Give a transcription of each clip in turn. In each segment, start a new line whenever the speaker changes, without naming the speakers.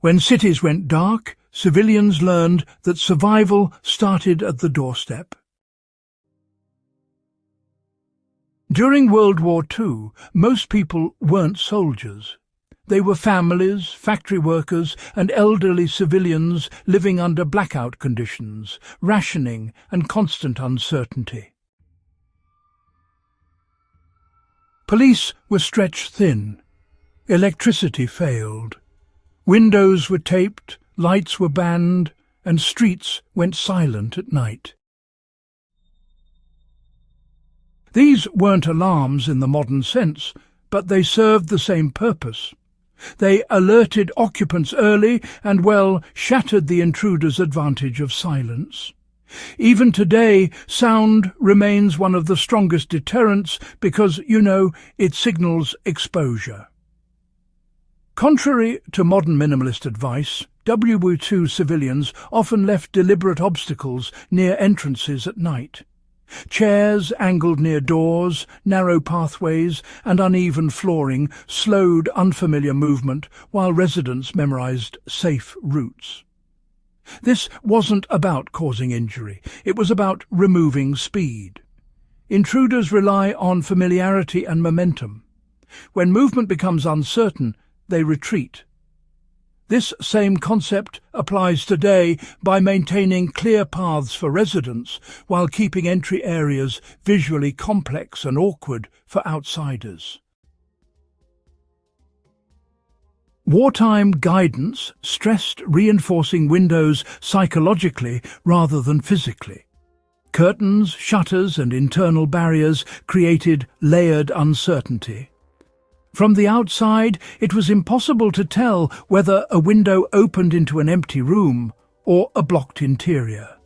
When cities went dark, civilians learned that survival started at the doorstep. During World War II, most people weren't soldiers. They were families, factory workers, and elderly civilians living under blackout conditions, rationing, and constant uncertainty. Police were stretched thin. Electricity failed. Windows were taped, lights were banned, and streets went silent at night. These weren't alarms in the modern sense, but they served the same purpose. They alerted occupants early and, well, shattered the intruder's advantage of silence. Even today, sound remains one of the strongest deterrents because, it signals exposure. Contrary to modern minimalist advice, WWII civilians often left deliberate obstacles near entrances at night. Chairs angled near doors, narrow pathways, and uneven flooring slowed unfamiliar movement while residents memorized safe routes. This wasn't about causing injury, it was about removing speed. Intruders rely on familiarity and momentum. When movement becomes uncertain, they retreat. This same concept applies today by maintaining clear paths for residents while keeping entry areas visually complex and awkward for outsiders. Wartime guidance stressed reinforcing windows psychologically rather than physically. Curtains, shutters, and internal barriers created layered uncertainty. From the outside, it was impossible to tell whether a window opened into an empty room or a blocked interior.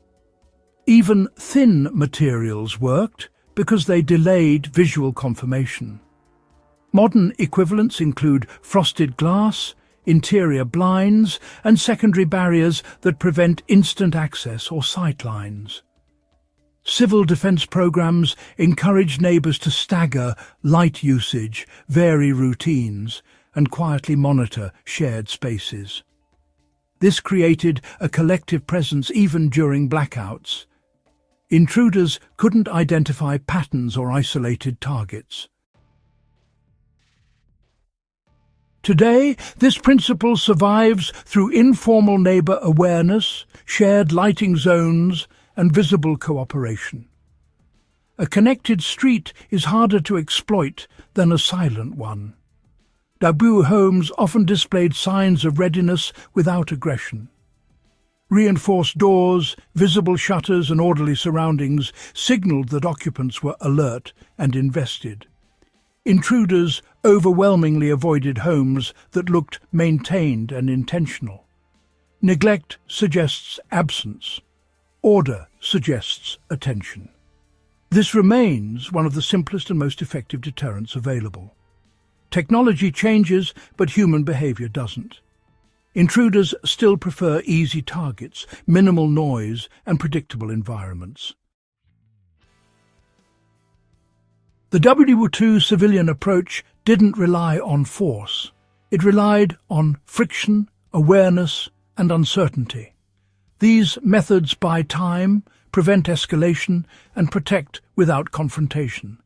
Even thin materials worked because they delayed visual confirmation. Modern equivalents include frosted glass, interior blinds, and secondary barriers that prevent instant access or sightlines. Civil defense programs encourage neighbors to stagger light usage, vary routines, and quietly monitor shared spaces. This created a collective presence even during blackouts. Intruders couldn't identify patterns or isolated targets. Today, this principle survives through informal neighbor awareness, shared lighting zones, and visible cooperation. A connected street is harder to exploit than a silent one. WWII homes often displayed signs of readiness without aggression. Reinforced doors, visible shutters, and orderly surroundings signaled that occupants were alert and invested. Intruders overwhelmingly avoided homes that looked maintained and intentional. Neglect suggests absence. Order suggests attention. This remains one of the simplest and most effective deterrents available. Technology changes, but human behavior doesn't. Intruders still prefer easy targets, minimal noise, and predictable environments. The WWII civilian approach didn't rely on force. It relied on friction, awareness, and uncertainty. These methods buy time, prevent escalation, and protect without confrontation.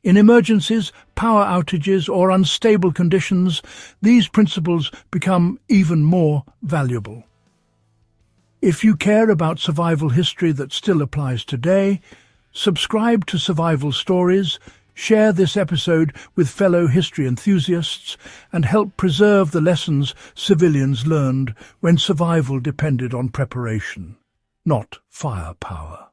In emergencies, power outages, or unstable conditions, these principles become even more valuable. If you care about survival history that still applies today, subscribe to Survival Stories, share this episode with fellow history enthusiasts, and help preserve the lessons civilians learned when survival depended on preparation, not firepower.